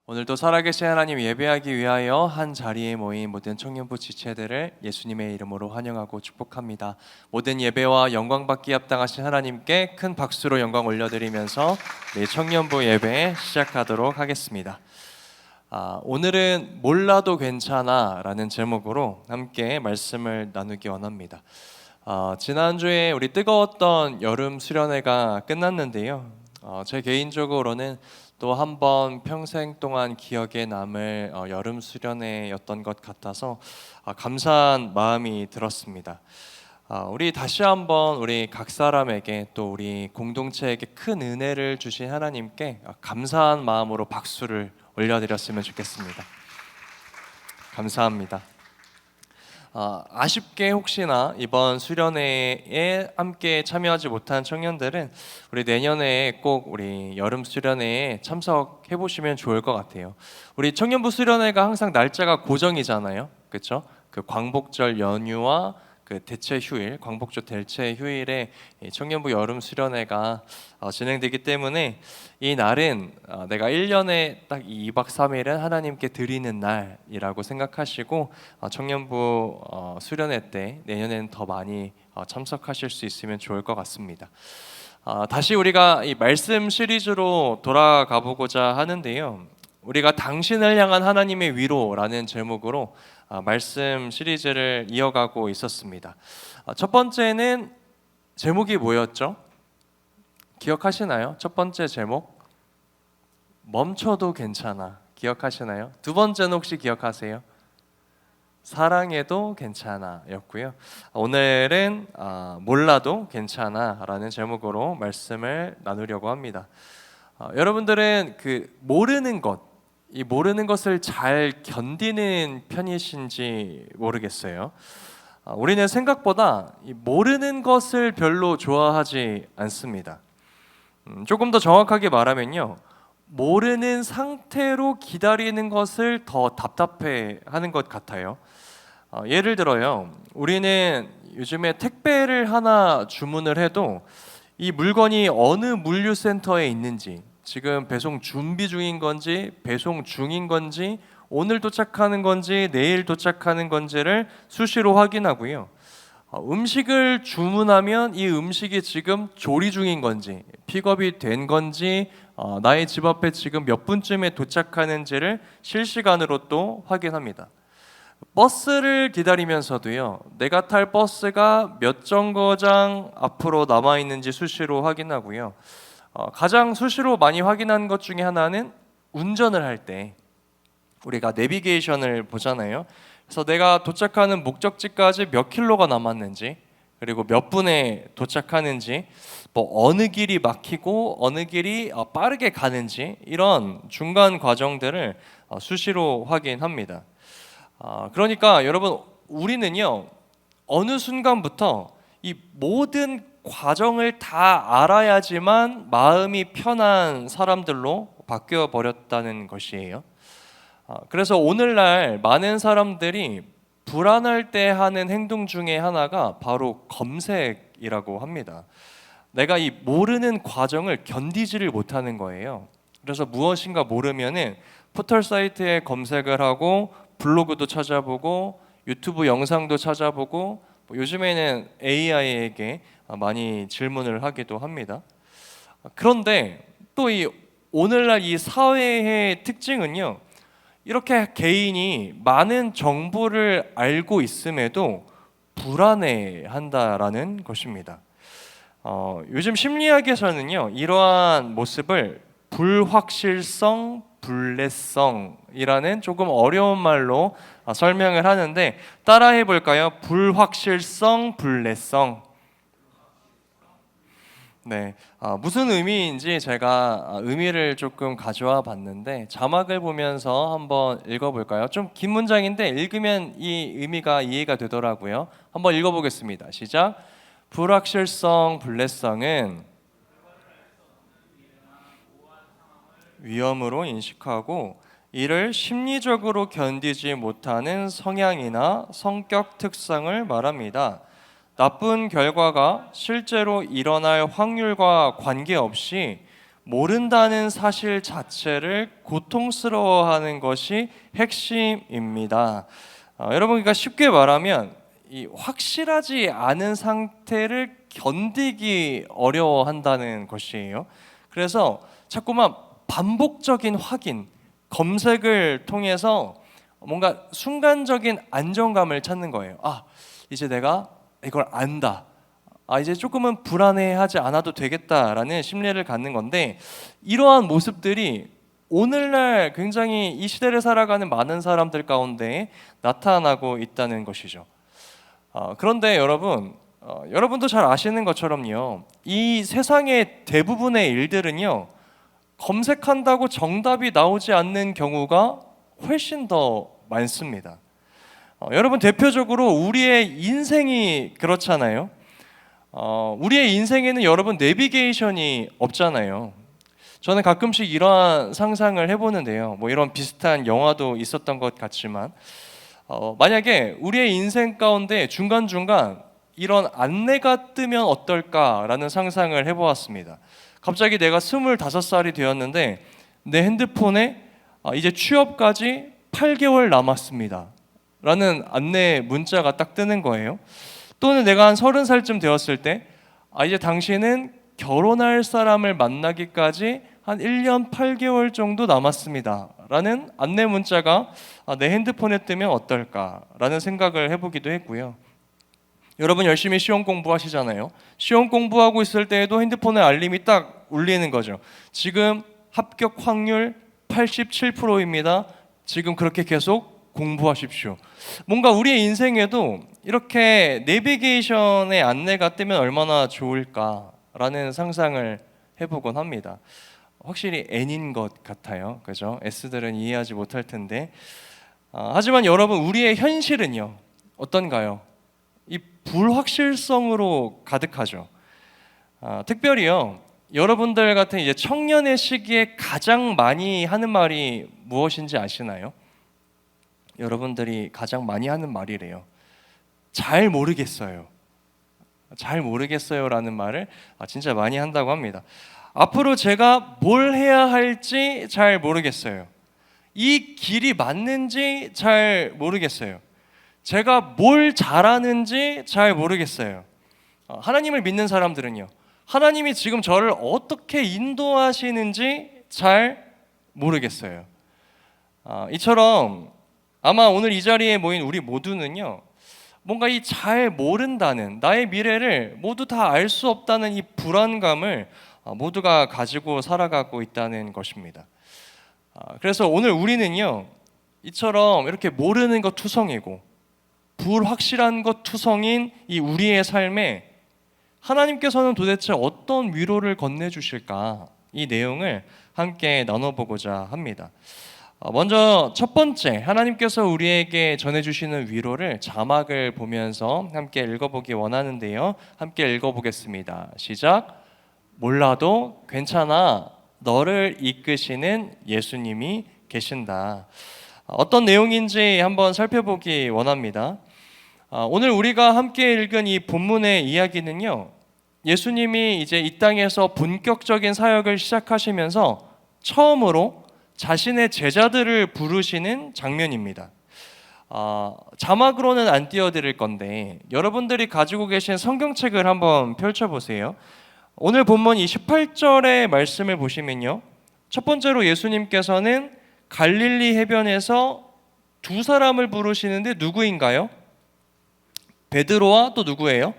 오늘도 살아계신 하나님 예배하기 위하여 한 자리에 모인 모든 청년부 지체들을 예수님의 이름으로 환영하고 축복합니다. 모든 예배와 영광 받기 합당하신 하나님께 큰 박수로 영광 올려드리면서 네, 청년부 예배 시작하도록 하겠습니다. 오늘은 몰라도 괜찮아 라는 제목으로 함께 말씀을 나누기 원합니다. 지난주에 우리 뜨거웠던 여름 수련회가 끝났는데요. 제 개인적으로는 또 한 번 평생 동안 기억에 남을 여름 수련회였던 것 같아서 감사한 마음이 들었습니다. 우리 다시 한번 우리 각 사람에게 또 우리 공동체에게 큰 은혜를 주신 하나님께 감사한 마음으로 박수를 올려드렸으면 좋겠습니다. 감사합니다. 아쉽게 혹시나 이번 수련회에 함께 참여하지 못한 청년들은 우리 내년에 꼭 우리 여름 수련회에 참석해 보시면 좋을 것 같아요. 우리 청년부 수련회가 항상 날짜가 고정이잖아요, 그렇죠? 그 광복절 연휴와 그 대체 휴일, 광복절 대체 휴일에 청년부 여름 수련회가 진행되기 때문에 이 날은 내가 1년에 딱 2박 3일은 하나님께 드리는 날이라고 생각하시고 청년부 수련회 때 내년에는 더 많이 참석하실 수 있으면 좋을 것 같습니다. 다시 우리가 이 말씀 시리즈로 돌아가 보고자 하는데요. 우리가 당신을 향한 하나님의 위로라는 제목으로 말씀 시리즈를 이어가고 있었습니다. 첫 번째는 제목이 뭐였죠? 기억하시나요? 첫 번째 제목 멈춰도 괜찮아. 기억하시나요? 두 번째는 혹시 기억하세요? 사랑해도 괜찮아 였고요. 오늘은 몰라도 괜찮아 라는 제목으로 말씀을 나누려고 합니다. 여러분들은 그 모르는 것, 이 모르는 것을 잘 견디는 편이신지 모르겠어요. 우리는 생각보다 이 모르는 것을 별로 좋아하지 않습니다. 조금 더 정확하게 말하면요, 모르는 상태로 기다리는 것을 더 답답해하는 것 같아요. 예를 들어요, 우리는 요즘에 택배를 하나 주문을 해도 이 물건이 어느 물류센터에 있는지, 지금 배송 준비 중인 건지 배송 중인 건지 오늘 도착하는 건지 내일 도착하는 건지를 수시로 확인하고요. 음식을 주문하면 이 음식이 지금 조리 중인 건지 픽업이 된 건지 나의 집 앞에 지금 몇 분쯤에 도착하는지를 실시간으로 또 확인합니다. 버스를 기다리면서도요, 내가 탈 버스가 몇 정거장 앞으로 남아 있는지 수시로 확인하고요. 가장 수시로 많이 확인하는 것 중에 하나는 운전을 할 때 우리가 내비게이션을 보잖아요. 그래서 내가 도착하는 목적지까지 몇 킬로가 남았는지, 그리고 몇 분에 도착하는지, 뭐 어느 길이 막히고 어느 길이 빠르게 가는지, 이런 중간 과정들을 수시로 확인합니다. 그러니까 여러분, 우리는요 어느 순간부터 이 모든 과정을 다 알아야지만 마음이 편한 사람들로 바뀌어 버렸다는 것이에요. 그래서 오늘날 많은 사람들이 불안할 때 하는 행동 중에 하나가 바로 검색이라고 합니다. 내가 이 모르는 과정을 견디지를 못하는 거예요. 그래서 무엇인가 모르면은 포털 사이트에 검색을 하고 블로그도 찾아보고 유튜브 영상도 찾아보고 요즘에는 AI에게 많이 질문을 하기도 합니다. 그런데 또 이 오늘날 이 사회의 특징은요, 이렇게 개인이 많은 정보를 알고 있음에도 불안해한다라는 것입니다. 요즘 심리학에서는요, 이러한 모습을 불확실성, 불내성이라는 조금 어려운 말로 설명을 하는데 따라해 볼까요? 불확실성, 불내성. 네, 무슨 의미인지 제가 의미를 조금 가져와 봤는데 자막을 보면서 한번 읽어볼까요? 좀 긴 문장인데 읽으면 이 의미가 이해가 되더라고요. 한번 읽어보겠습니다. 시작. 불확실성, 불내성은 위험으로 인식하고 이를 심리적으로 견디지 못하는 성향이나 성격 특성을 말합니다. 나쁜 결과가 실제로 일어날 확률과 관계없이 모른다는 사실 자체를 고통스러워하는 것이 핵심입니다. 여러분, 그러니까 쉽게 말하면 이 확실하지 않은 상태를 견디기 어려워한다는 것이에요. 그래서 자꾸만 반복적인 확인, 검색을 통해서 뭔가 순간적인 안정감을 찾는 거예요. 아, 이제 내가 이걸 안다. 아, 이제 조금은 불안해하지 않아도 되겠다라는 심리를 갖는 건데, 이러한 모습들이 오늘날 굉장히 이 시대를 살아가는 많은 사람들 가운데 나타나고 있다는 것이죠. 그런데 여러분, 여러분도 잘 아시는 것처럼요, 이 세상의 대부분의 일들은요, 검색한다고 정답이 나오지 않는 경우가 훨씬 더 많습니다. 여러분, 대표적으로 우리의 인생이 그렇잖아요. 우리의 인생에는 여러분 내비게이션이 없잖아요. 저는 가끔씩 이러한 상상을 해보는데요. 뭐 이런 비슷한 영화도 있었던 것 같지만, 만약에 우리의 인생 가운데 중간중간 이런 안내가 뜨면 어떨까라는 상상을 해보았습니다. 갑자기 내가 25살이 되었는데 내 핸드폰에 이제 취업까지 8개월 남았습니다 라는 안내 문자가 딱 뜨는 거예요. 또는 내가 한 30살쯤 되었을 때 이제 당신은 결혼할 사람을 만나기까지 한 1년 8개월 정도 남았습니다 라는 안내 문자가 내 핸드폰에 뜨면 어떨까라는 생각을 해보기도 했고요. 여러분, 열심히 시험 공부하시잖아요. 시험 공부하고 있을 때에도 핸드폰에 알림이 딱 울리는 거죠. 지금 합격 확률 87%입니다. 지금 그렇게 계속 공부하십시오. 뭔가 우리의 인생에도 이렇게 내비게이션의 안내가 뜨면 얼마나 좋을까라는 상상을 해보곤 합니다. 확실히 N인 것 같아요. 그죠? S들은 이해하지 못할 텐데. 하지만 여러분, 우리의 현실은요, 어떤가요? 이 불확실성으로 가득하죠. 특별히요, 여러분들 같은 이제 청년의 시기에 가장 많이 하는 말이 무엇인지 아시나요? 여러분들이 가장 많이 하는 말이래요. 잘 모르겠어요. 잘 모르겠어요라는 말을 진짜 많이 한다고 합니다. 앞으로 제가 뭘 해야 할지 잘 모르겠어요. 이 길이 맞는지 잘 모르겠어요. 제가 뭘 잘하는지 잘 모르겠어요. 하나님을 믿는 사람들은요, 하나님이 지금 저를 어떻게 인도하시는지 잘 모르겠어요. 이처럼 아마 오늘 이 자리에 모인 우리 모두는요, 뭔가 이 잘 모른다는, 나의 미래를 모두 다 알 수 없다는 이 불안감을 모두가 가지고 살아가고 있다는 것입니다. 그래서 오늘 우리는요, 이처럼 이렇게 모르는 것 투성이고 불확실한 것 투성인 이 우리의 삶에 하나님께서는 도대체 어떤 위로를 건네주실까, 이 내용을 함께 나눠보고자 합니다. 먼저 첫 번째, 하나님께서 우리에게 전해주시는 위로를 자막을 보면서 함께 읽어보기 원하는데요. 함께 읽어보겠습니다. 시작. 몰라도 괜찮아, 너를 이끄시는 예수님이 계신다. 어떤 내용인지 한번 살펴보기 원합니다. 오늘 우리가 함께 읽은 이 본문의 이야기는요, 예수님이 이제 이 땅에서 본격적인 사역을 시작하시면서 처음으로 자신의 제자들을 부르시는 장면입니다. 자막으로는 안 띄워드릴 건데 여러분들이 가지고 계신 성경책을 한번 펼쳐보세요. 오늘 본문 이 18절의 말씀을 보시면요, 첫 번째로 예수님께서는 갈릴리 해변에서 두 사람을 부르시는데 누구인가요? 베드로와 또 누구예요?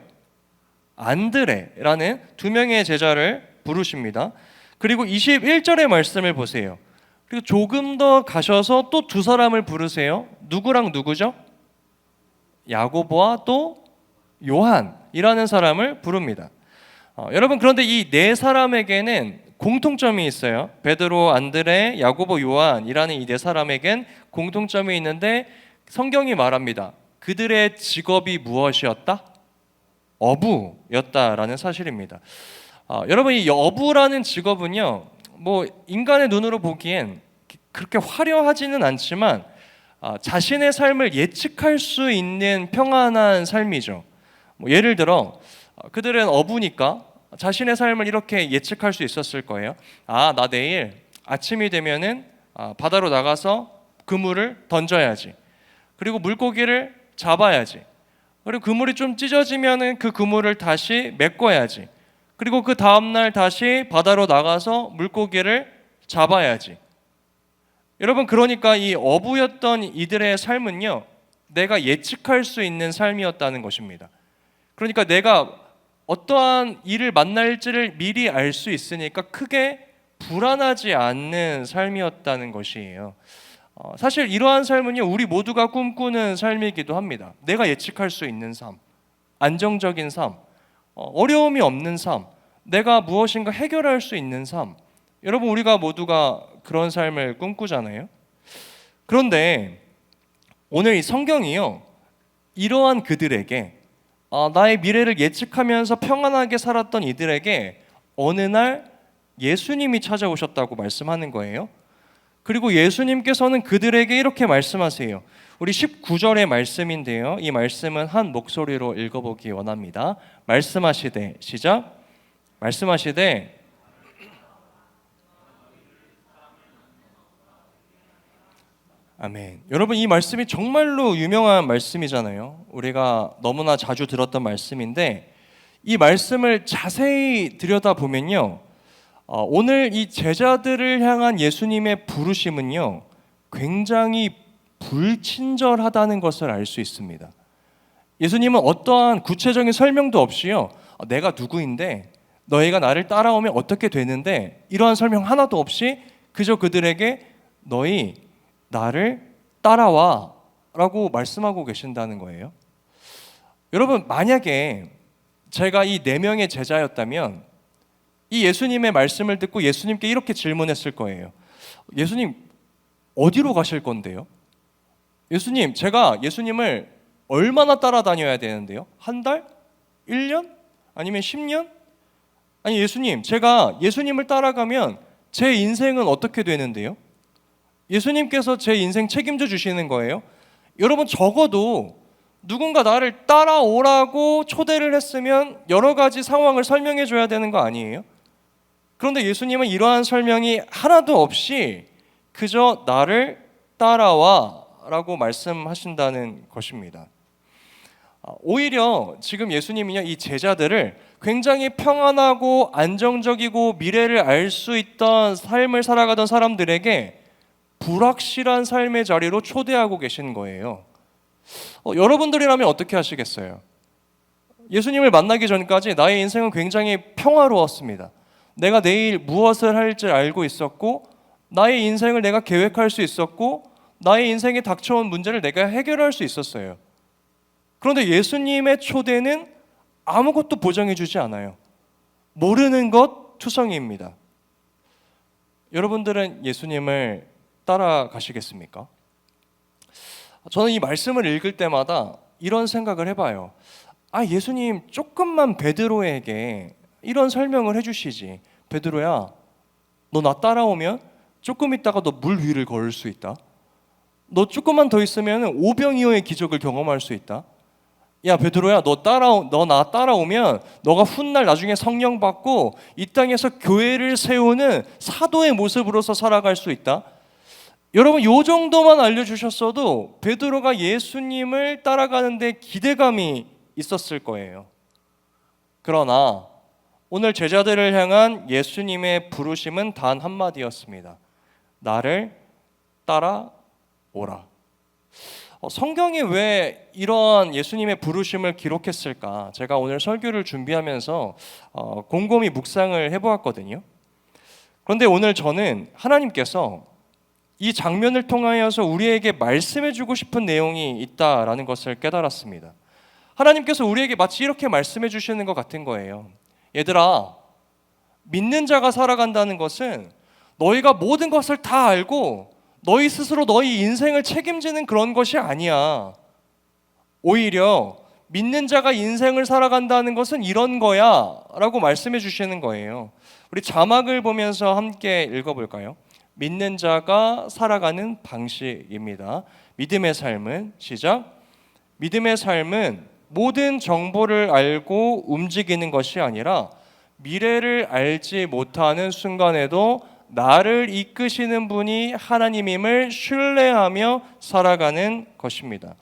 안드레라는 두 명의 제자를 부르십니다. 그리고 21절의 말씀을 보세요. 그리고 조금 더 가셔서 또 두 사람을 부르세요. 누구랑 누구죠? 야고보와 또 요한이라는 사람을 부릅니다. 여러분, 그런데 이 네 사람에게는 공통점이 있어요. 베드로, 안드레, 야고보, 요한이라는 이 네 사람에겐 공통점이 있는데 성경이 말합니다. 그들의 직업이 무엇이었다? 어부였다라는 사실입니다. 여러분, 이 어부라는 직업은요, 뭐 인간의 눈으로 보기엔 그렇게 화려하지는 않지만 자신의 삶을 예측할 수 있는 평안한 삶이죠. 뭐 예를 들어 그들은 어부니까 자신의 삶을 이렇게 예측할 수 있었을 거예요. 아, 나 내일 아침이 되면은 바다로 나가서 그물을 던져야지. 그리고 물고기를 잡아야지. 그리고 그물이 좀 찢어지면은 그 그물을 다시 메꿔야지. 그리고 그 다음날 다시 바다로 나가서 물고기를 잡아야지. 여러분, 그러니까 이 어부였던 이들의 삶은요, 내가 예측할 수 있는 삶이었다는 것입니다. 그러니까 내가 어떠한 일을 만날지를 미리 알 수 있으니까 크게 불안하지 않는 삶이었다는 것이에요. 사실 이러한 삶은요, 우리 모두가 꿈꾸는 삶이기도 합니다. 내가 예측할 수 있는 삶, 안정적인 삶, 어려움이 없는 삶, 내가 무엇인가 해결할 수 있는 삶. 여러분, 우리가 모두가 그런 삶을 꿈꾸잖아요. 그런데 오늘 이 성경이요, 이러한 그들에게, 나의 미래를 예측하면서 평안하게 살았던 이들에게 어느 날 예수님이 찾아오셨다고 말씀하는 거예요. 그리고 예수님께서는 그들에게 이렇게 말씀하세요. 우리 19절의 말씀인데요, 이 말씀은 한 목소리로 읽어보기 원합니다. 말씀하시되, 시작. 말씀하시되, 아멘. 여러분, 이 말씀이 정말로 유명한 말씀이잖아요. 우리가 너무나 자주 들었던 말씀인데, 이 말씀을 자세히 들여다보면요, 오늘 이 제자들을 향한 예수님의 부르심은요, 굉장히 불친절하다는 것을 알 수 있습니다. 예수님은 어떠한 구체적인 설명도 없이요, 내가 누구인데 너희가 나를 따라오면 어떻게 되는데, 이러한 설명 하나도 없이 그저 그들에게 너희 나를 따라와 라고 말씀하고 계신다는 거예요. 여러분, 만약에 제가 이 4명의 제자였다면 이 예수님의 말씀을 듣고 예수님께 이렇게 질문했을 거예요. 예수님, 어디로 가실 건데요? 예수님, 제가 예수님을 얼마나 따라다녀야 되는데요? 한 달? 1년? 아니면 10년? 아니, 예수님, 제가 예수님을 따라가면 제 인생은 어떻게 되는데요? 예수님께서 제 인생 책임져 주시는 거예요. 여러분, 적어도 누군가 나를 따라오라고 초대를 했으면 여러 가지 상황을 설명해 줘야 되는 거 아니에요? 그런데 예수님은 이러한 설명이 하나도 없이 그저 나를 따라와 라고 말씀하신다는 것입니다. 오히려 지금 예수님은요, 이 제자들을 굉장히 평안하고 안정적이고 미래를 알 수 있던 삶을 살아가던 사람들에게 불확실한 삶의 자리로 초대하고 계신 거예요. 여러분들이라면 어떻게 하시겠어요? 예수님을 만나기 전까지 나의 인생은 굉장히 평화로웠습니다. 내가 내일 무엇을 할지 알고 있었고, 나의 인생을 내가 계획할 수 있었고, 나의 인생에 닥쳐온 문제를 내가 해결할 수 있었어요. 그런데 예수님의 초대는 아무것도 보장해 주지 않아요. 모르는 것 투성이입니다. 여러분들은 예수님을 따라가시겠습니까? 저는 이 말씀을 읽을 때마다 이런 생각을 해봐요. 예수님, 조금만 베드로에게 이런 설명을 해주시지. 베드로야, 너 나 따라오면 조금 있다가 너 물 위를 걸을 수 있다. 너 조금만 더 있으면 오병이어의 기적을 경험할 수 있다. 야, 베드로야, 너 나 따라오면 너가 훗날 나중에 성령 받고 이 땅에서 교회를 세우는 사도의 모습으로서 살아갈 수 있다. 여러분, 요 정도만 알려주셨어도 베드로가 예수님을 따라가는데 기대감이 있었을 거예요. 그러나 오늘 제자들을 향한 예수님의 부르심은 단 한마디였습니다. 나를 따라오라. 성경이 왜 이러한 예수님의 부르심을 기록했을까? 제가 오늘 설교를 준비하면서 곰곰이 묵상을 해보았거든요. 그런데 오늘 저는 하나님께서 이 장면을 통하여서 우리에게 말씀해주고 싶은 내용이 있다라는 것을 깨달았습니다. 하나님께서 우리에게 마치 이렇게 말씀해 주시는 것 같은 거예요. 얘들아, 믿는 자가 살아간다는 것은 너희가 모든 것을 다 알고 너희 스스로 너희 인생을 책임지는 그런 것이 아니야. 오히려 믿는 자가 인생을 살아간다는 것은 이런 거야 라고 말씀해 주시는 거예요. 우리 자막을 보면서 함께 읽어볼까요? 믿는 자가 살아가는 방식입니다. 믿음의 삶은, 시작. 믿음의 삶은 모든 정보를 알고 움직이는 것이 아니라 미래를 알지 못하는 순간에도 나를 이끄시는 분이 하나님임을 신뢰하며 살아가는 것입니다.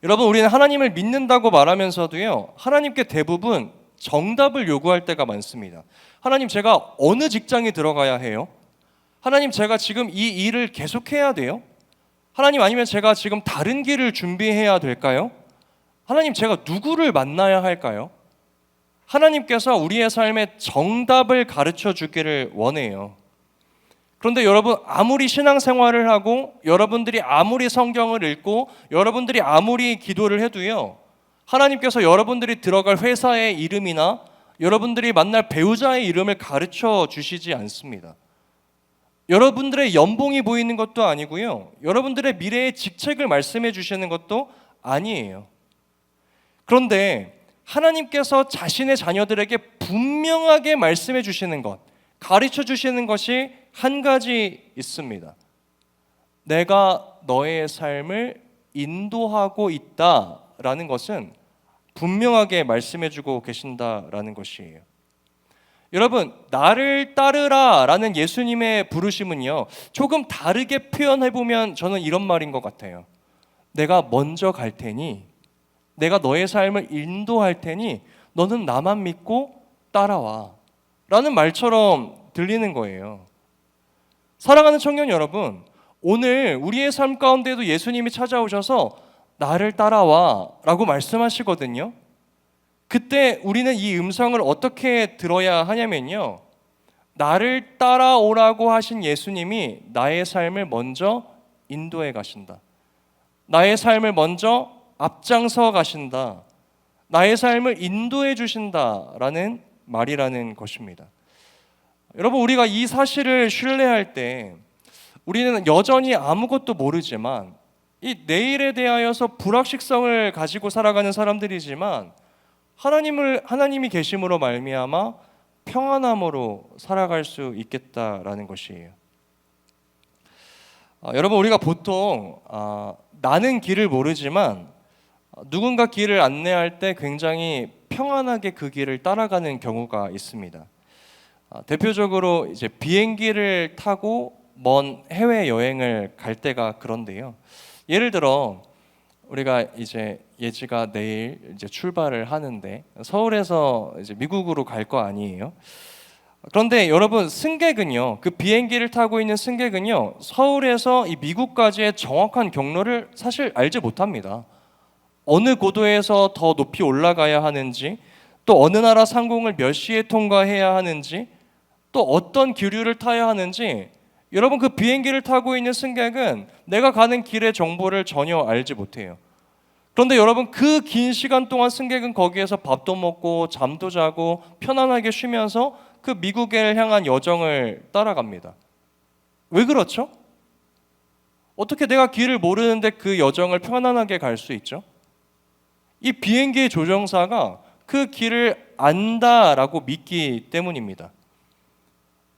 여러분, 우리는 하나님을 믿는다고 말하면서도요, 하나님께 대부분 정답을 요구할 때가 많습니다. 하나님, 제가 어느 직장에 들어가야 해요? 하나님, 제가 지금 이 일을 계속해야 돼요? 하나님, 아니면 제가 지금 다른 길을 준비해야 될까요? 하나님, 제가 누구를 만나야 할까요? 하나님께서 우리의 삶에 정답을 가르쳐 주기를 원해요. 그런데 여러분, 아무리 신앙생활을 하고 여러분들이 아무리 성경을 읽고 여러분들이 아무리 기도를 해도요, 하나님께서 여러분들이 들어갈 회사의 이름이나 여러분들이 만날 배우자의 이름을 가르쳐 주시지 않습니다. 여러분들의 연봉이 보이는 것도 아니고요, 여러분들의 미래의 직책을 말씀해 주시는 것도 아니에요. 그런데 하나님께서 자신의 자녀들에게 분명하게 말씀해 주시는 것, 가르쳐 주시는 것이 한 가지 있습니다. 내가 너의 삶을 인도하고 있다라는 것은 분명하게 말씀해 주고 계신다라는 것이에요. 여러분, 나를 따르라 라는 예수님의 부르심은요, 조금 다르게 표현해 보면 저는 이런 말인 것 같아요. 내가 먼저 갈 테니, 내가 너의 삶을 인도할 테니 너는 나만 믿고 따라와 라는 말처럼 들리는 거예요. 사랑하는 청년 여러분, 오늘 우리의 삶 가운데도 예수님이 찾아오셔서 나를 따라와 라고 말씀하시거든요. 그때 우리는 이 음성을 어떻게 들어야 하냐면요, 나를 따라오라고 하신 예수님이 나의 삶을 먼저 인도해 가신다. 나의 삶을 먼저 앞장서 가신다. 나의 삶을 인도해 주신다라는 말이라는 것입니다. 여러분, 우리가 이 사실을 신뢰할 때 우리는 여전히 아무것도 모르지만 이 내일에 대하여서 불확실성을 가지고 살아가는 사람들이지만 하나님이 계심으로 말미암아 평안함으로 살아갈 수 있겠다라는 것이에요. 여러분, 우리가 보통 나는 길을 모르지만 누군가 길을 안내할 때 굉장히 평안하게 그 길을 따라가는 경우가 있습니다. 대표적으로 이제 비행기를 타고 먼 해외 여행을 갈 때가 그런데요. 예를 들어 우리가 이제 예지가 내일 이제 출발을 하는데 서울에서 이제 미국으로 갈 거 아니에요. 그런데 여러분, 승객은요, 그 비행기를 타고 있는 승객은요, 서울에서 이 미국까지의 정확한 경로를 사실 알지 못합니다. 어느 고도에서 더 높이 올라가야 하는지, 또 어느 나라 상공을 몇 시에 통과해야 하는지, 또 어떤 기류를 타야 하는지, 여러분, 그 비행기를 타고 있는 승객은 내가 가는 길의 정보를 전혀 알지 못해요. 그런데 여러분, 그 긴 시간 동안 승객은 거기에서 밥도 먹고 잠도 자고 편안하게 쉬면서 그 미국을 향한 여정을 따라갑니다. 왜 그렇죠? 어떻게 내가 길을 모르는데 그 여정을 편안하게 갈 수 있죠? 이 비행기의 조종사가 그 길을 안다라고 믿기 때문입니다.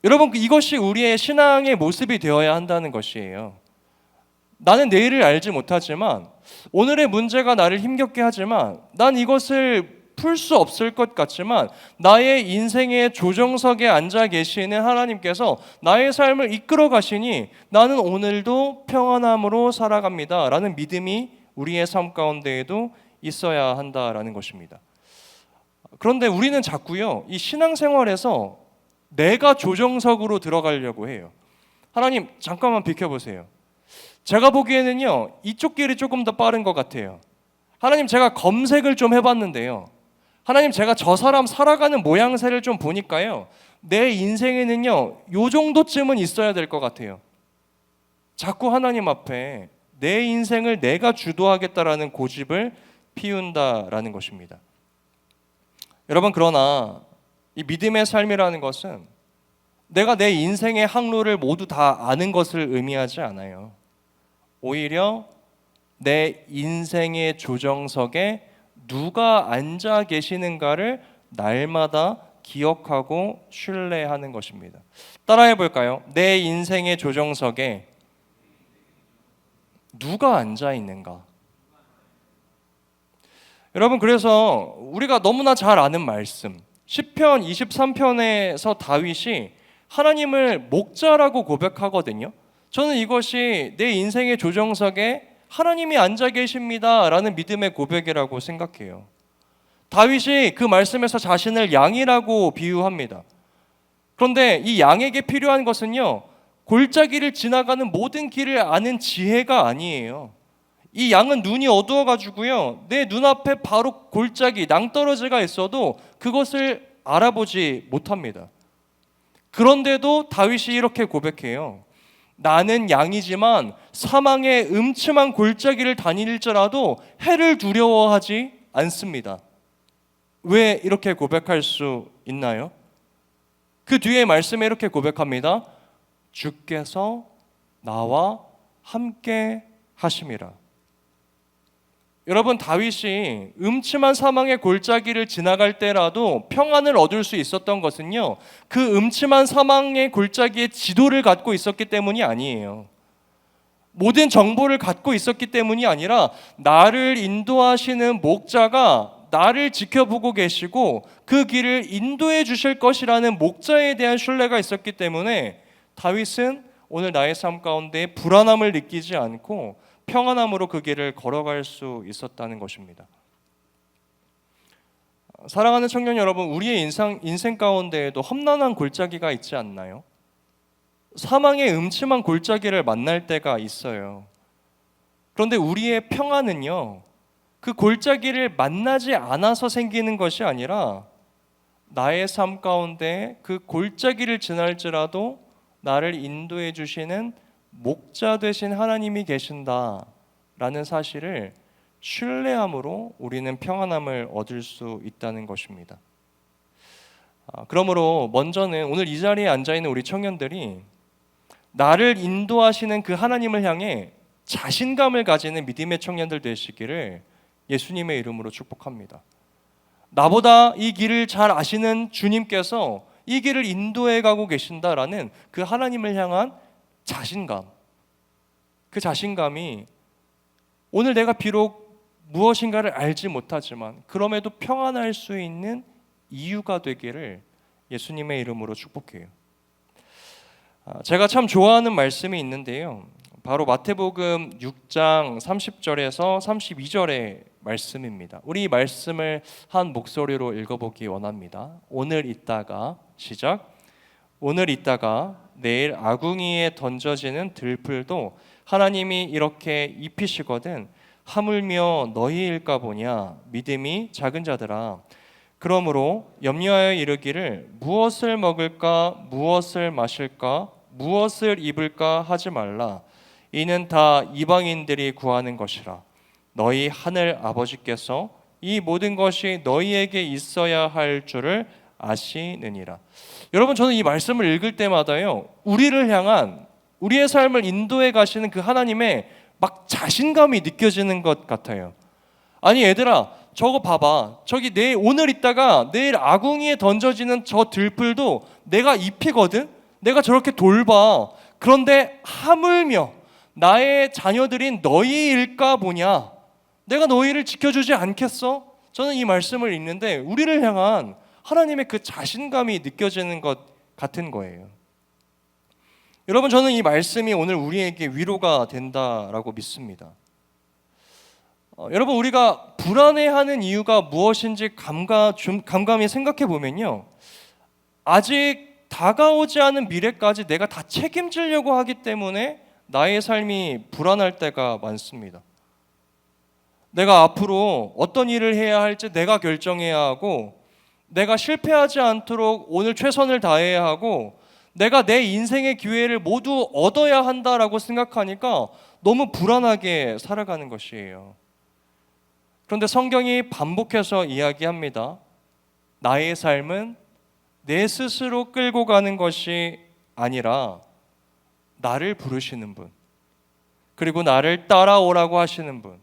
여러분, 이것이 우리의 신앙의 모습이 되어야 한다는 것이에요. 나는 내일을 알지 못하지만, 오늘의 문제가 나를 힘겹게 하지만, 난 이것을 풀 수 없을 것 같지만 나의 인생의 조정석에 앉아 계시는 하나님께서 나의 삶을 이끌어 가시니 나는 오늘도 평안함으로 살아갑니다 라는 믿음이 우리의 삶 가운데에도 있어야 한다라는 것입니다. 그런데 우리는 자꾸요, 이 신앙생활에서 내가 조정석으로 들어가려고 해요. 하나님, 잠깐만 비켜보세요. 제가 보기에는요, 이쪽 길이 조금 더 빠른 것 같아요. 하나님, 제가 검색을 좀 해봤는데요, 하나님, 제가 저 사람 살아가는 모양새를 좀 보니까요, 내 인생에는요, 요 정도쯤은 있어야 될 것 같아요. 자꾸 하나님 앞에 내 인생을 내가 주도하겠다라는 고집을 피운다라는 것입니다. 여러분, 그러나 이 믿음의 삶이라는 것은 내가 내 인생의 항로를 모두 다 아는 것을 의미하지 않아요. 오히려 내 인생의 조정석에 누가 앉아 계시는가를 날마다 기억하고 신뢰하는 것입니다. 따라해 볼까요? 내 인생의 조정석에 누가 앉아 있는가? 여러분, 그래서 우리가 너무나 잘 아는 말씀, 시편 23편에서 다윗이 하나님을 목자라고 고백하거든요. 저는 이것이 내 인생의 조정석에 하나님이 앉아 계십니다라는 믿음의 고백이라고 생각해요. 다윗이 그 말씀에서 자신을 양이라고 비유합니다. 그런데 이 양에게 필요한 것은요, 골짜기를 지나가는 모든 길을 아는 지혜가 아니에요. 이 양은 눈이 어두워가지고요, 내 눈앞에 바로 골짜기, 낭떠러지가 있어도 그것을 알아보지 못합니다. 그런데도 다윗이 이렇게 고백해요. 나는 양이지만 사망의 음침한 골짜기를 다닐지라도 해를 두려워하지 않습니다. 왜 이렇게 고백할 수 있나요? 그 뒤에 말씀에 이렇게 고백합니다. 주께서 나와 함께 하심이라. 여러분, 다윗이 음침한 사망의 골짜기를 지나갈 때라도 평안을 얻을 수 있었던 것은요, 그 음침한 사망의 골짜기의 지도를 갖고 있었기 때문이 아니에요. 모든 정보를 갖고 있었기 때문이 아니라 나를 인도하시는 목자가 나를 지켜보고 계시고 그 길을 인도해 주실 것이라는 목자에 대한 신뢰가 있었기 때문에 다윗은 오늘 나의 삶 가운데 불안함을 느끼지 않고 평안함으로 그 길을 걸어갈 수 있었다는 것입니다. 사랑하는 청년 여러분, 우리의 인생 가운데에도 험난한 골짜기가 있지 않나요? 사망의 음침한 골짜기를 만날 때가 있어요. 그런데 우리의 평안은요, 그 골짜기를 만나지 않아서 생기는 것이 아니라 나의 삶 가운데 그 골짜기를 지날지라도 나를 인도해 주시는 목자 되신 하나님이 계신다라는 사실을 신뢰함으로 우리는 평안함을 얻을 수 있다는 것입니다. 그러므로 먼저는 오늘 이 자리에 앉아있는 우리 청년들이 나를 인도하시는 그 하나님을 향해 자신감을 가지는 믿음의 청년들 되시기를 예수님의 이름으로 축복합니다. 나보다 이 길을 잘 아시는 주님께서 이 길을 인도해 가고 계신다라는 그 하나님을 향한 자신감, 그 자신감이 오늘 내가 비록 무엇인가를 알지 못하지만 그럼에도 평안할 수 있는 이유가 되기를 예수님의 이름으로 축복해요. 제가 참 좋아하는 말씀이 있는데요, 바로 마태복음 6장 30절에서 32절의 말씀입니다. 우리 이 말씀을 한 목소리로 읽어보기 원합니다. 오늘 있다가 시작. 오늘 있다가 내일 아궁이에 던져지는 들풀도 하나님이 이렇게 입히시거든 하물며 너희일까 보냐 믿음이 작은 자들아. 그러므로 염려하여 이르기를 무엇을 먹을까 무엇을 마실까 무엇을 입을까 하지 말라. 이는 다 이방인들이 구하는 것이라. 너희 하늘 아버지께서 이 모든 것이 너희에게 있어야 할 줄을 아시느니라. 여러분, 저는 이 말씀을 읽을 때마다요, 우리를 향한 우리의 삶을 인도해 가시는 그 하나님의 막 자신감이 느껴지는 것 같아요. 아니 얘들아, 저거 봐봐. 저기 오늘 있다가 내일 아궁이에 던져지는 저 들풀도 내가 입히거든. 내가 저렇게 돌봐. 그런데 하물며 나의 자녀들인 너희일까 보냐. 내가 너희를 지켜주지 않겠어? 저는 이 말씀을 읽는데 우리를 향한 하나님의 그 자신감이 느껴지는 것 같은 거예요. 여러분, 저는 이 말씀이 오늘 우리에게 위로가 된다라고 믿습니다. 여러분, 우리가 불안해하는 이유가 무엇인지 감감히 생각해 보면요, 아직 다가오지 않은 미래까지 내가 다 책임지려고 하기 때문에 나의 삶이 불안할 때가 많습니다. 내가 앞으로 어떤 일을 해야 할지 내가 결정해야 하고, 내가 실패하지 않도록 오늘 최선을 다해야 하고, 내가 내 인생의 기회를 모두 얻어야 한다라고 생각하니까 너무 불안하게 살아가는 것이에요. 그런데 성경이 반복해서 이야기합니다. 나의 삶은 내 스스로 끌고 가는 것이 아니라 나를 부르시는 분, 그리고 나를 따라오라고 하시는 분,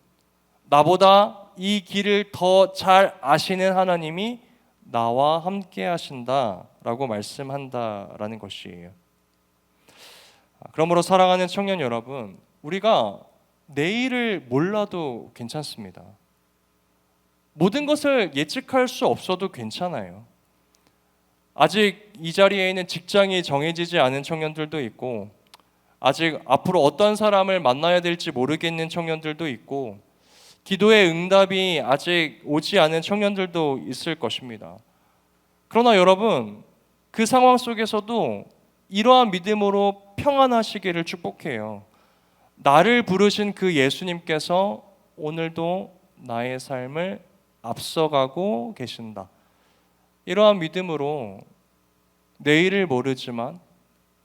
나보다 이 길을 더 잘 아시는 하나님이 나와 함께 하신다라고 말씀한다라는 것이에요. 그러므로 사랑하는 청년 여러분, 우리가 내일을 몰라도 괜찮습니다. 모든 것을 예측할 수 없어도 괜찮아요. 아직 이 자리에 있는 직장이 정해지지 않은 청년들도 있고, 아직 앞으로 어떤 사람을 만나야 될지 모르겠는 청년들도 있고, 기도의 응답이 아직 오지 않은 청년들도 있을 것입니다. 그러나 여러분, 그 상황 속에서도 이러한 믿음으로 평안하시기를 축복해요. 나를 부르신 그 예수님께서 오늘도 나의 삶을 앞서가고 계신다. 이러한 믿음으로 내일을 모르지만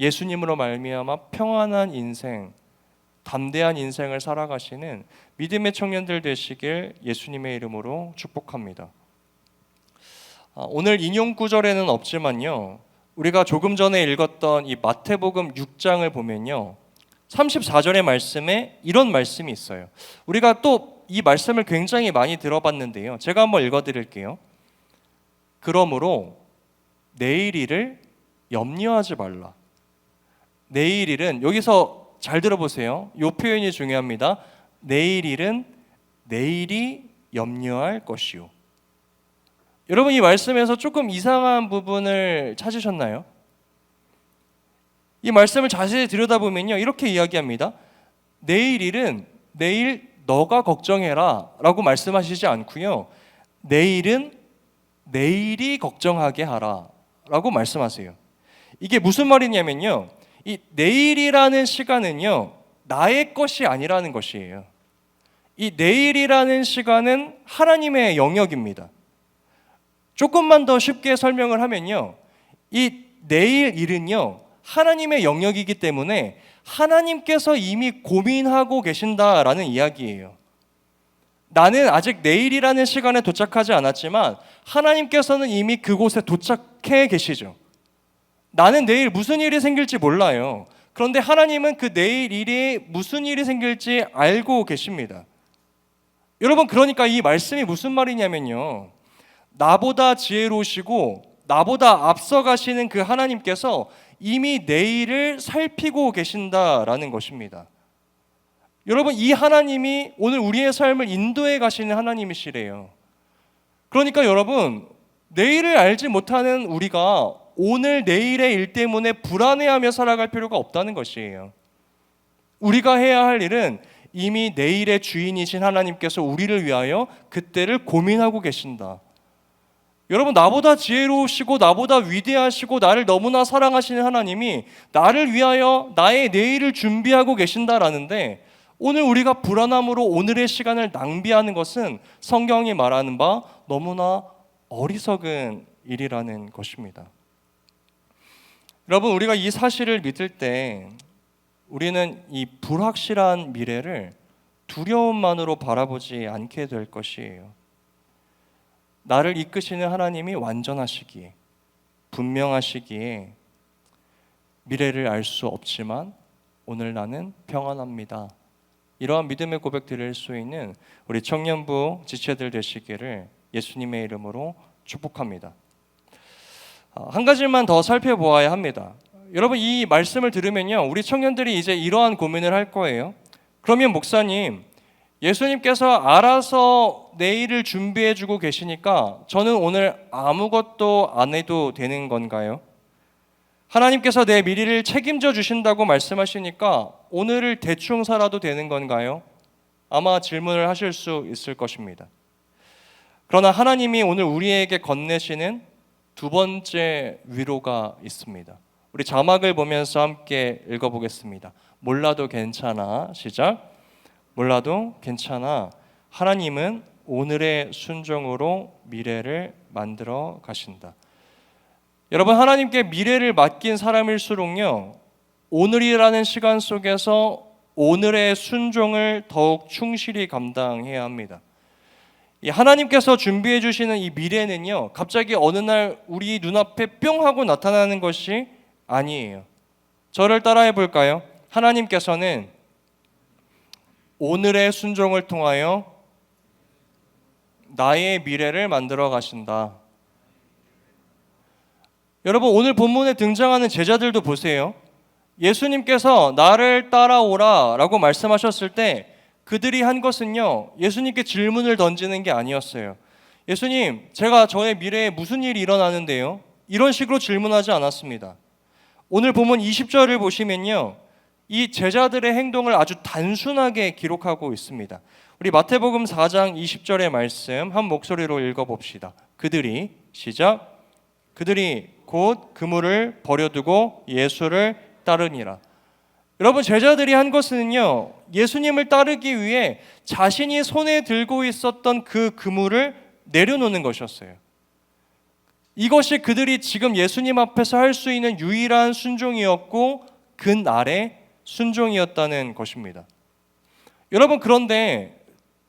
예수님으로 말미암아 평안한 인생, 담대한 인생을 살아가시는 믿음의 청년들 되시길 예수님의 이름으로 축복합니다. 오늘 인용 구절에는 없지만요, 우리가 조금 전에 읽었던 이 마태복음 6장을 보면요, 34절의 말씀에 이런 말씀이 있어요. 우리가 또 이 말씀을 굉장히 많이 들어봤는데요, 제가 한번 읽어드릴게요. 그러므로 내일 일을 염려하지 말라. 내일 일은, 여기서 잘 들어보세요. 이 표현이 중요합니다. 내일 일은 내일이 염려할 것이요. 여러분, 이 말씀에서 조금 이상한 부분을 찾으셨나요? 이 말씀을 자세히 들여다보면요, 이렇게 이야기합니다. 내일 일은 내일 너가 걱정해라 라고 말씀하시지 않고요, 내일은 내일이 걱정하게 하라 라고 말씀하세요. 이게 무슨 말이냐면요, 이 내일이라는 시간은요, 나의 것이 아니라는 것이에요. 이 내일이라는 시간은 하나님의 영역입니다. 조금만 더 쉽게 설명을 하면요, 이 내일 일은요, 하나님의 영역이기 때문에 하나님께서 이미 고민하고 계신다라는 이야기예요. 나는 아직 내일이라는 시간에 도착하지 않았지만 하나님께서는 이미 그곳에 도착해 계시죠. 나는 내일 무슨 일이 생길지 몰라요. 그런데 하나님은 그 내일 일이 무슨 일이 생길지 알고 계십니다. 여러분, 그러니까 이 말씀이 무슨 말이냐면요, 나보다 지혜로우시고 나보다 앞서가시는 그 하나님께서 이미 내일을 살피고 계신다라는 것입니다. 여러분, 이 하나님이 오늘 우리의 삶을 인도해 가시는 하나님이시래요. 그러니까 여러분, 내일을 알지 못하는 우리가 오늘 내일의 일 때문에 불안해하며 살아갈 필요가 없다는 것이에요. 우리가 해야 할 일은 이미 내일의 주인이신 하나님께서 우리를 위하여 그때를 고민하고 계신다. 여러분, 나보다 지혜로우시고 나보다 위대하시고 나를 너무나 사랑하시는 하나님이 나를 위하여 나의 내일을 준비하고 계신다라는데, 오늘 우리가 불안함으로 오늘의 시간을 낭비하는 것은 성경이 말하는 바 너무나 어리석은 일이라는 것입니다. 여러분, 우리가 이 사실을 믿을 때 우리는 이 불확실한 미래를 두려움만으로 바라보지 않게 될 것이에요. 나를 이끄시는 하나님이 완전하시기에, 분명하시기에 미래를 알 수 없지만 오늘 나는 평안합니다. 이러한 믿음의 고백 드릴 수 있는 우리 청년부 지체들 되시기를 예수님의 이름으로 축복합니다. 한 가지만 더 살펴보아야 합니다. 여러분, 이 말씀을 들으면요, 우리 청년들이 이제 이러한 고민을 할 거예요. 그러면 목사님, 예수님께서 알아서 내일을 준비해주고 계시니까 저는 오늘 아무것도 안 해도 되는 건가요? 하나님께서 내 미래를 책임져 주신다고 말씀하시니까 오늘을 대충 살아도 되는 건가요? 아마 질문을 하실 수 있을 것입니다. 그러나 하나님이 오늘 우리에게 건네시는 두 번째 위로가 있습니다. 우리 자막을 보면서 함께 읽어보겠습니다. 몰라도 괜찮아. 시작. 몰라도 괜찮아. 하나님은 오늘의 순종으로 미래를 만들어 가신다. 여러분, 하나님께 미래를 맡긴 사람일수록요, 오늘이라는 시간 속에서 오늘의 순종을 더욱 충실히 감당해야 합니다. 이 하나님께서 준비해 주시는 이 미래는요, 갑자기 어느 날 우리 눈앞에 뿅 하고 나타나는 것이 아니에요. 저를 따라해 볼까요? 하나님께서는 오늘의 순종을 통하여 나의 미래를 만들어 가신다. 여러분, 오늘 본문에 등장하는 제자들도 보세요. 예수님께서 나를 따라오라 라고 말씀하셨을 때 그들이 한 것은요, 예수님께 질문을 던지는 게 아니었어요. 예수님, 제가 저의 미래에 무슨 일이 일어나는데요? 이런 식으로 질문하지 않았습니다. 오늘 본문 20절을 보시면요, 이 제자들의 행동을 아주 단순하게 기록하고 있습니다. 우리 마태복음 4장 20절의 말씀 한 목소리로 읽어봅시다. 시작. 그들이 곧 그물을 버려두고 예수를 따르니라. 여러분, 제자들이 한 것은요, 예수님을 따르기 위해 자신이 손에 들고 있었던 그 그물을 내려놓는 것이었어요. 이것이 그들이 지금 예수님 앞에서 할 수 있는 유일한 순종이었고 그날의 순종이었다는 것입니다. 여러분, 그런데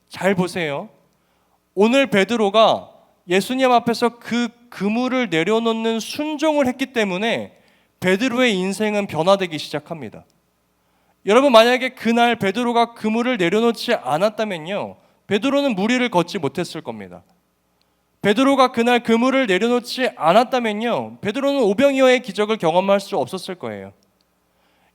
잘 보세요. 오늘 베드로가 예수님 앞에서 그 그물을 내려놓는 순종을 했기 때문에 베드로의 인생은 변화되기 시작합니다. 여러분, 만약에 그날 베드로가 그물을 내려놓지 않았다면요, 베드로는 무리를 걷지 못했을 겁니다. 베드로가 그날 그물을 내려놓지 않았다면요, 베드로는 오병이어의 기적을 경험할 수 없었을 거예요.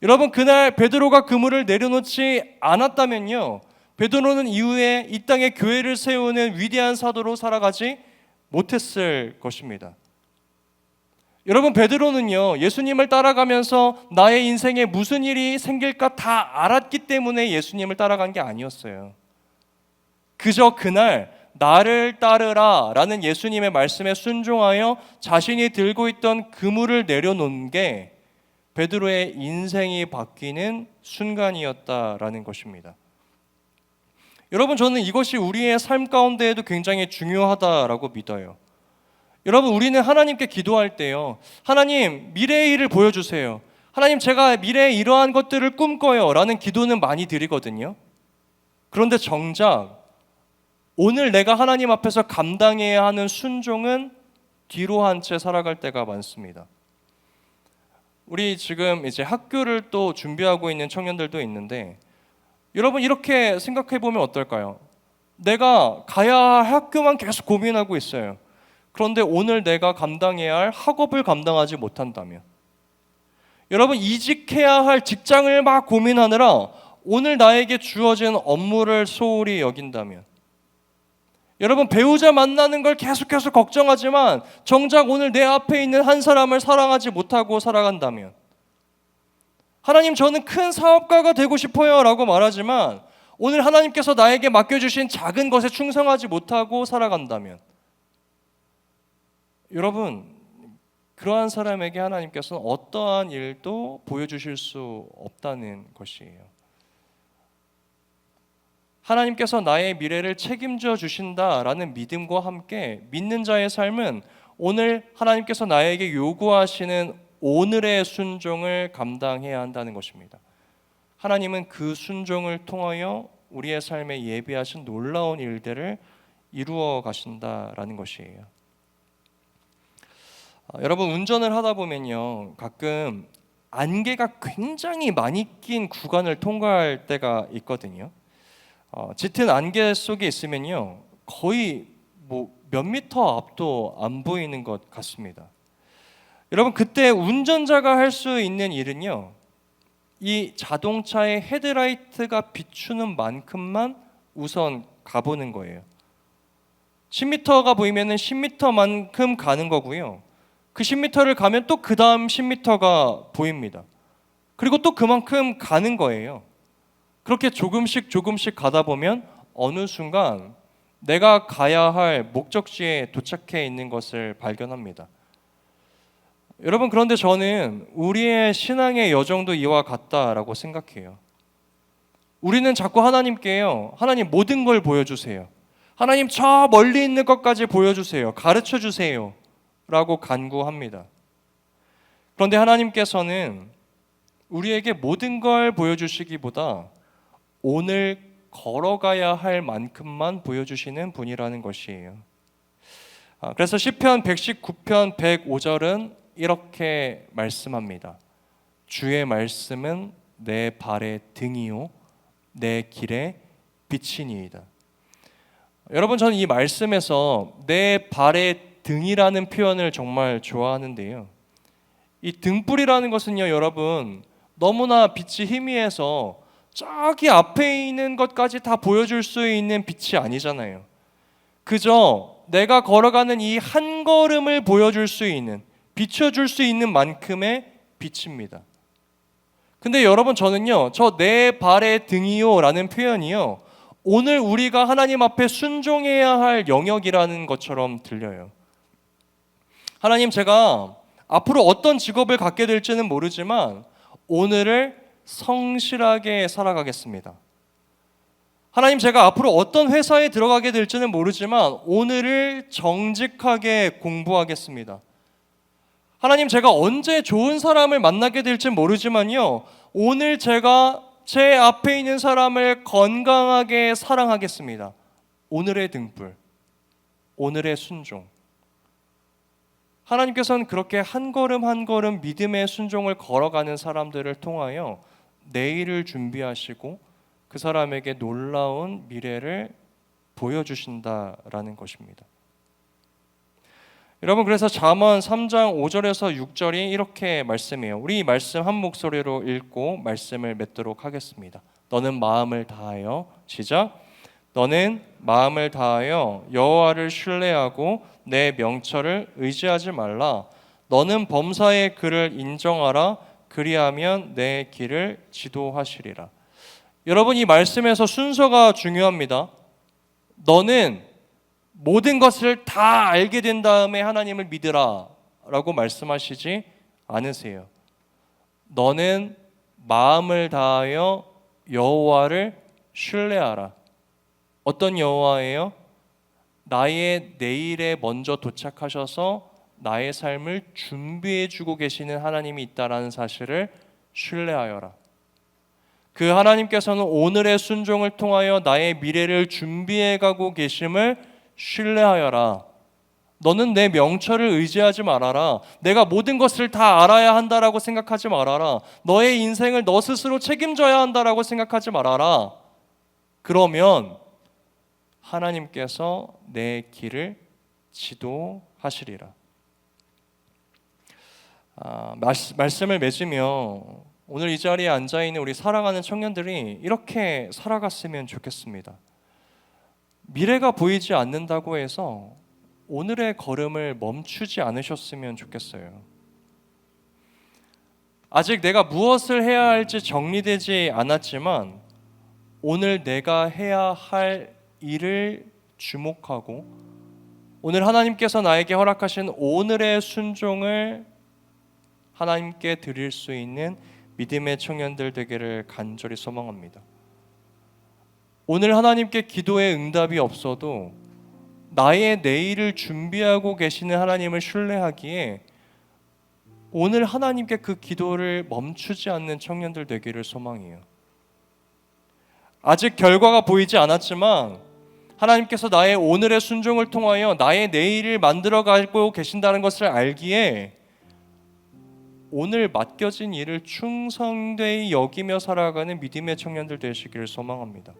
여러분, 그날 베드로가 그물을 내려놓지 않았다면요, 베드로는 이후에 이 땅에 교회를 세우는 위대한 사도로 살아가지 못했을 것입니다. 여러분, 베드로는요, 예수님을 따라가면서 나의 인생에 무슨 일이 생길까 다 알았기 때문에 예수님을 따라간 게 아니었어요. 그저 그날 나를 따르라 라는 예수님의 말씀에 순종하여 자신이 들고 있던 그물을 내려놓은 게 베드로의 인생이 바뀌는 순간이었다라는 것입니다. 여러분, 저는 이것이 우리의 삶 가운데에도 굉장히 중요하다라고 믿어요. 여러분, 우리는 하나님께 기도할 때요, 하나님, 미래의 일을 보여주세요. 하나님, 제가 미래에 이러한 것들을 꿈꿔요 라는 기도는 많이 드리거든요. 그런데 정작 오늘 내가 하나님 앞에서 감당해야 하는 순종은 뒤로 한 채 살아갈 때가 많습니다. 우리 지금 이제 학교를 또 준비하고 있는 청년들도 있는데, 여러분, 이렇게 생각해 보면 어떨까요? 내가 가야 할 학교만 계속 고민하고 있어요. 그런데 오늘 내가 감당해야 할 학업을 감당하지 못한다면, 여러분, 이직해야 할 직장을 막 고민하느라 오늘 나에게 주어진 업무를 소홀히 여긴다면, 여러분, 배우자 만나는 걸 계속해서 걱정하지만 정작 오늘 내 앞에 있는 한 사람을 사랑하지 못하고 살아간다면, 하나님, 저는 큰 사업가가 되고 싶어요 라고 말하지만 오늘 하나님께서 나에게 맡겨주신 작은 것에 충성하지 못하고 살아간다면, 여러분, 그러한 사람에게 하나님께서는 어떠한 일도 보여주실 수 없다는 것이에요. 하나님께서 나의 미래를 책임져 주신다라는 믿음과 함께 믿는 자의 삶은 오늘 하나님께서 나에게 요구하시는 오늘의 순종을 감당해야 한다는 것입니다. 하나님은 그 순종을 통하여 우리의 삶에 예비하신 놀라운 일들을 이루어 가신다라는 것이에요. 여러분, 운전을 하다 보면요, 가끔 안개가 굉장히 많이 낀 구간을 통과할 때가 있거든요. 짙은 안개 속에 있으면요, 거의 몇 미터 앞도 안 보이는 것 같습니다. 여러분, 그때 운전자가 할 수 있는 일은요, 이 자동차의 헤드라이트가 비추는 만큼만 우선 가보는 거예요. 10m가 보이면 10m만큼 가는 거고요, 그 10m를 가면 또 그 다음 10m가 보입니다. 그리고 또 그만큼 가는 거예요. 그렇게 조금씩 가다 보면 어느 순간 내가 가야 할 목적지에 도착해 있는 것을 발견합니다. 여러분, 그런데 저는 우리의 신앙의 여정도 이와 같다라고 생각해요. 우리는 자꾸 하나님께요, 하나님, 모든 걸 보여주세요. 하나님, 저 멀리 있는 것까지 보여주세요. 가르쳐 주세요 라고 간구합니다. 그런데 하나님께서는 우리에게 모든 걸 보여주시기보다 오늘 걸어가야 할 만큼만 보여주시는 분이라는 것이에요. 그래서 시편 119편 105절은 이렇게 말씀합니다. 주의 말씀은 내 발의 등이요 내 길의 빛이니이다. 여러분, 저는 이 말씀에서 내 발의 등이라는 표현을 정말 좋아하는데요, 이 등불이라는 것은요, 여러분, 너무나 빛이 희미해서 저기 앞에 있는 것까지 다 보여줄 수 있는 빛이 아니잖아요. 그저 내가 걸어가는 이 한 걸음을 보여줄 수 있는 비춰줄 수 있는 만큼의 빛입니다. 근데 여러분, 저는요, 저 내 발의 등이요 라는 표현이요, 오늘 우리가 하나님 앞에 순종해야 할 영역이라는 것처럼 들려요. 하나님, 제가 앞으로 어떤 직업을 갖게 될지는 모르지만 오늘을 성실하게 살아가겠습니다. 하나님, 제가 앞으로 어떤 회사에 들어가게 될지는 모르지만 오늘을 정직하게 공부하겠습니다. 하나님, 제가 언제 좋은 사람을 만나게 될지 모르지만요, 오늘 제가 제 앞에 있는 사람을 건강하게 사랑하겠습니다. 오늘의 등불, 오늘의 순종. 하나님께서는 그렇게 한 걸음 한 걸음 믿음의 순종을 걸어가는 사람들을 통하여 내일을 준비하시고 그 사람에게 놀라운 미래를 보여주신다라는 것입니다. 여러분, 그래서 잠언 3장 5절에서 6절이 이렇게 말씀해요. 우리 이 말씀 한 목소리로 읽고 말씀을 맺도록 하겠습니다. 너는 마음을 다하여, 시작. 너는 마음을 다하여 여호와를 신뢰하고 내 명철을 의지하지 말라. 너는 범사의 그를 인정하라. 그리하면 내 길을 지도하시리라. 여러분, 이 말씀에서 순서가 중요합니다. 너는 모든 것을 다 알게 된 다음에 하나님을 믿으라 라고 말씀하시지 않으세요. 너는 마음을 다하여 여호와를 신뢰하라. 어떤 여호와예요? 나의 내일에 먼저 도착하셔서 나의 삶을 준비해 주고 계시는 하나님이 있다라는 사실을 신뢰하여라. 그 하나님께서는 오늘의 순종을 통하여 나의 미래를 준비해 가고 계심을 신뢰하여라. 너는 내 명철을 의지하지 말아라. 내가 모든 것을 다 알아야 한다라고 생각하지 말아라. 너의 인생을 너 스스로 책임져야 한다라고 생각하지 말아라. 그러면 하나님께서 내 길을 지도하시리라. 말씀을 맺으며 오늘 이 자리에 앉아있는 우리 사랑하는 청년들이 이렇게 살아갔으면 좋겠습니다. 미래가 보이지 않는다고 해서 오늘의 걸음을 멈추지 않으셨으면 좋겠어요. 아직 내가 무엇을 해야 할지 정리되지 않았지만 오늘 내가 해야 할 일을 주목하고 오늘 하나님께서 나에게 허락하신 오늘의 순종을 하나님께 드릴 수 있는 믿음의 청년들 되기를 간절히 소망합니다. 오늘 하나님께 기도의 응답이 없어도 나의 내일을 준비하고 계시는 하나님을 신뢰하기에 오늘 하나님께 그 기도를 멈추지 않는 청년들 되기를 소망해요. 아직 결과가 보이지 않았지만 하나님께서 나의 오늘의 순종을 통하여 나의 내일을 만들어 가고 계신다는 것을 알기에 오늘 맡겨진 일을 충성되이 여기며 살아가는 믿음의 청년들 되시기를 소망합니다.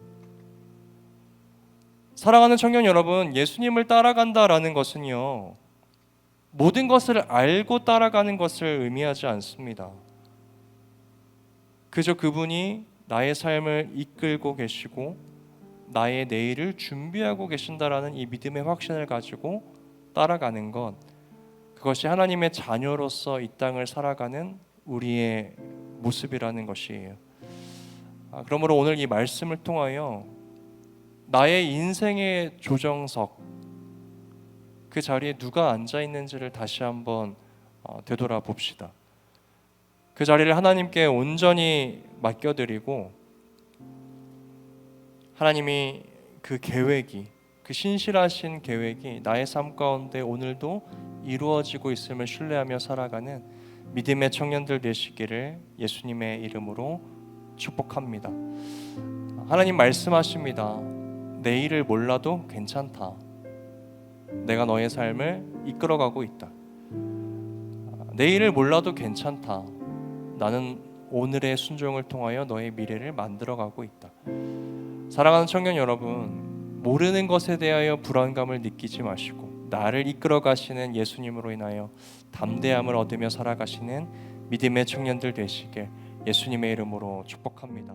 사랑하는 청년 여러분, 예수님을 따라간다라는 것은요, 모든 것을 알고 따라가는 것을 의미하지 않습니다. 그저 그분이 나의 삶을 이끌고 계시고 나의 내일을 준비하고 계신다라는 이 믿음의 확신을 가지고 따라가는 것, 그것이 하나님의 자녀로서 이 땅을 살아가는 우리의 모습이라는 것이에요. 그러므로 오늘 이 말씀을 통하여 나의 인생의 조정석, 그 자리에 누가 앉아 있는지를 다시 한번 되돌아봅시다. 그 자리를 하나님께 온전히 맡겨드리고 하나님이 그 계획이, 그 신실하신 계획이 나의 삶 가운데 오늘도 이루어지고 있음을 신뢰하며 살아가는 믿음의 청년들 되시기를 예수님의 이름으로 축복합니다. 하나님 말씀하십니다. 내일을 몰라도 괜찮다. 내가 너의 삶을 이끌어가고 있다. 내일을 몰라도 괜찮다. 나는 오늘의 순종을 통하여 너의 미래를 만들어가고 있다. 사랑하는 청년 여러분, 모르는 것에 대하여 불안감을 느끼지 마시고 나를 이끌어 가시는 예수님으로 인하여 담대함을 얻으며 살아가시는 믿음의 청년들 되시길 예수님의 이름으로 축복합니다.